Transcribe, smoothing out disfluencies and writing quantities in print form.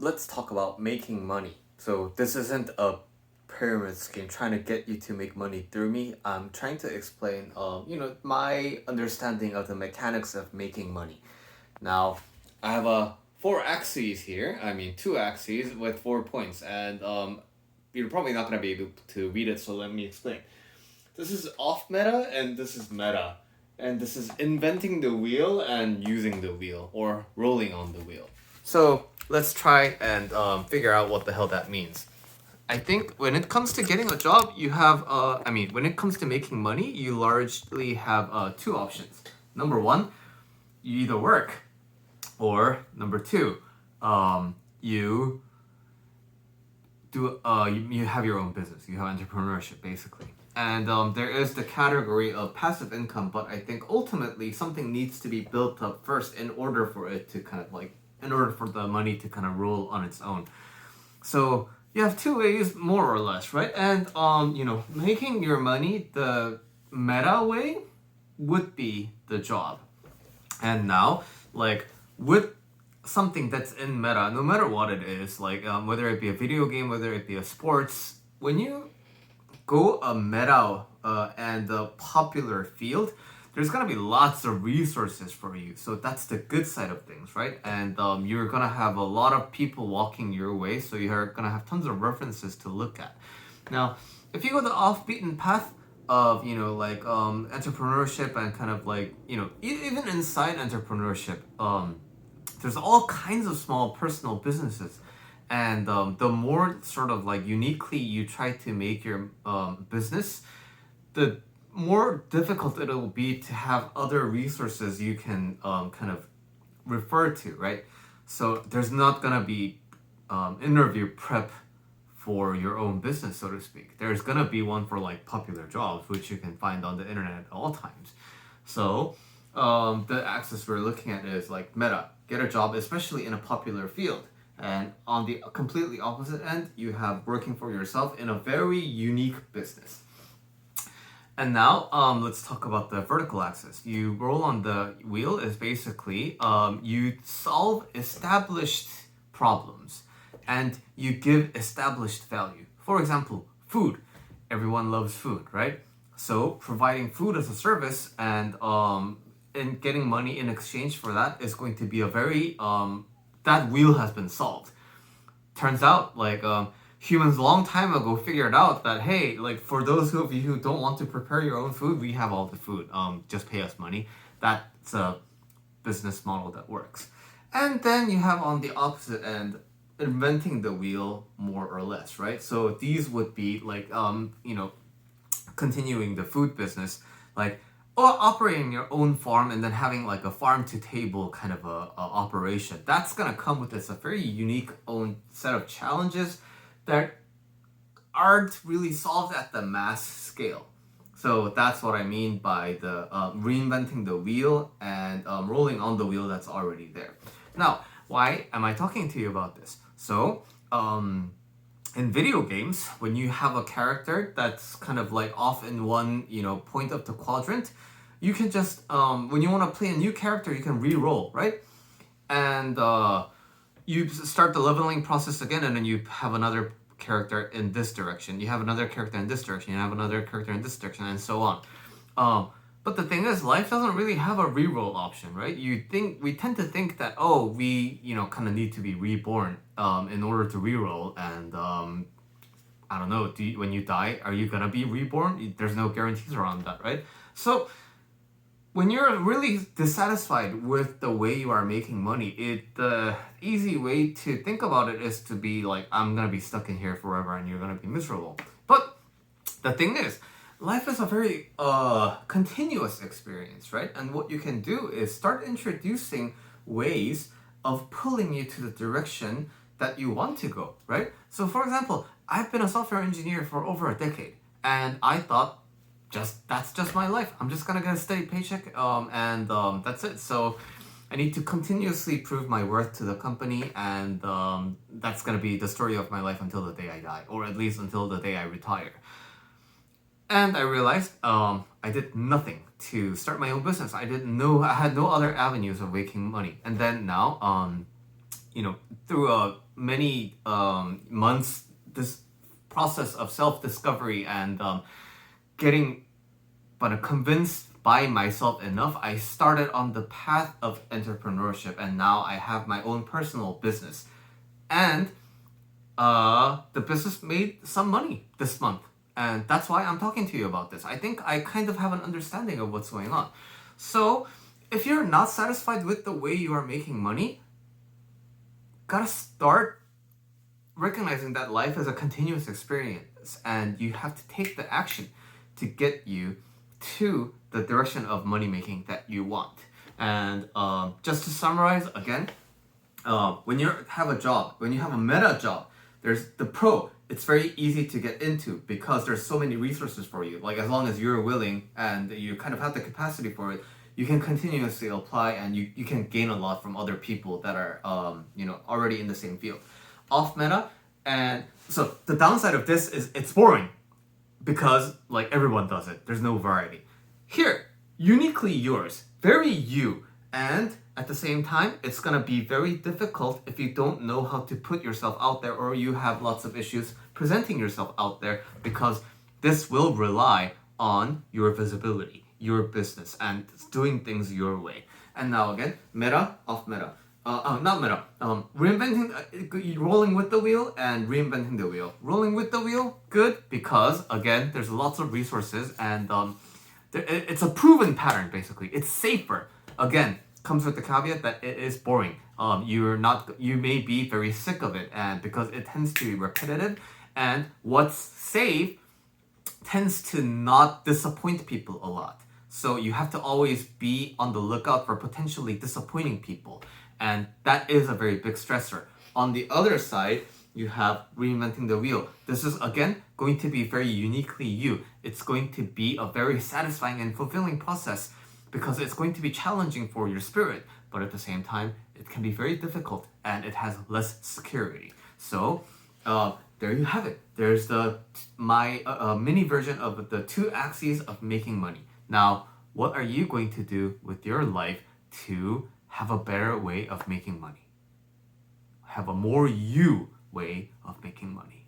let's talk about making money. So this isn't a pyramid scheme trying to get you to make money through me. I'm trying to explain, my understanding of the mechanics of making money. Now, I have four axes here. I mean, two axes with 4 points, and you're probably not gonna be able to read it. So let me explain. This is off meta, and this is meta, and this is inventing the wheel and using the wheel or rolling on the wheel. So let's try and figure out what the hell that means. I think when it comes to getting a job, you have, when it comes to making money, you largely have two options. Number one, you either work, or number two, you do you have your own business. You have entrepreneurship, basically. And there is the category of passive income, but I think ultimately something needs to be built up first in order for it to in order for the money to kind of roll on its own. So you have two ways, more or less, right? And making your money the meta way would be the job. And now, with something that's in meta, no matter what it is, whether it be a video game, whether it be a sports, when you go a meta and a popular field, there's gonna be lots of resources for you. So that's the good side of things, right? And you're gonna have a lot of people walking your way, so you're gonna have tons of references to look at. Now, if you go the off-beaten path of entrepreneurship and even inside entrepreneurship, there's all kinds of small personal businesses. And the more sort of uniquely you try to make your business, the more difficult it'll be to have other resources you can refer to, right? So there's not gonna be interview prep for your own business, so to speak. There's gonna be one for popular jobs, which you can find on the internet at all times. So the axis we're looking at is meta, get a job, especially in a popular field. And on the completely opposite end, you have working for yourself in a very unique business. And now let's talk about the vertical axis. You roll on the wheel is basically you solve established problems and you give established value. For example, food. Everyone loves food, right? So providing food as a service and getting money in exchange for that is going to be a very that wheel has been solved. Turns out humans a long time ago figured out that, hey, for those of you who don't want to prepare your own food, we have all the food. Just pay us money. That's a business model that works. And then you have on the opposite end, inventing the wheel, more or less, right? So these would be continuing the food business, or operating your own farm and then having a farm to table kind of a operation. That's gonna come with a very unique own set of challenges that aren't really solved at the mass scale. So that's what I mean by the reinventing the wheel and rolling on the wheel that's already there. Now, why am I talking to you about this? So, in video games, when you have a character that's kind of off in one, point of the quadrant, you can just, when you want to play a new character, you can re-roll, right? And you start the leveling process again, and then you have another character in this direction. You have another character in this direction. You have another character in this direction, and so on. But the thing is, life doesn't really have a re-roll option, right? We tend to think that, we kind of need to be reborn in order to re-roll, and I don't know. When you die, are you gonna be reborn? There's no guarantees around that, right? So when you're really dissatisfied with the way you are making money, the easy way to think about it is to be I'm gonna be stuck in here forever, and you're gonna be miserable. But the thing is, life is a very continuous experience, right? And what you can do is start introducing ways of pulling you to the direction that you want to go, right? So for example, I've been a software engineer for over a decade, and I thought that's just my life. I'm just gonna get a steady paycheck, and that's it. So I need to continuously prove my worth to the company, and that's gonna be the story of my life until the day I die, or at least until the day I retire. And I realized I did nothing to start my own business. I had no other avenues of making money. And then now, through a many months, this process of self-discovery and getting but convinced by myself enough, I started on the path of entrepreneurship, and now I have my own personal business. And the business made some money this month, and that's why I'm talking to you about this. I think I kind of have an understanding of what's going on. So, if you're not satisfied with the way you are making money, gotta start recognizing that life is a continuous experience, and you have to take the action to get you to the direction of money making that you want. And just to summarize again, when you have a job, when you have a meta job, there's the pro. It's very easy to get into because there's so many resources for you. Like, as long as you're willing and you kind of have the capacity for it, you can continuously apply, and you can gain a lot from other people that are already in the same field. Off meta, and so the downside of this is it's boring because like everyone does it. There's no variety. Here, uniquely yours, very you, and at the same time, it's gonna be very difficult if you don't know how to put yourself out there, or you have lots of issues presenting yourself out there, because this will rely on your visibility, your business, and doing things your way. And now again, meta, off meta. Not meta. Reinventing, rolling with the wheel and reinventing the wheel. Rolling with the wheel, good, because again, there's lots of resources, and it's a proven pattern. Basically, it's safer. Again, comes with the caveat that it is boring. You may be very sick of it, and because it tends to be repetitive, and what's safe tends to not disappoint people a lot. So you have to always be on the lookout for potentially disappointing people, and that is a very big stressor. On the other side, you have reinventing the wheel. This is again going to be very uniquely you. It's going to be a very satisfying and fulfilling process because it's going to be challenging for your spirit, but at the same time, it can be very difficult and it has less security. So, there you have it. There's my mini version of the 2 axes of making money. Now, what are you going to do with your life to have a better way of making money? Have a more you way of making money.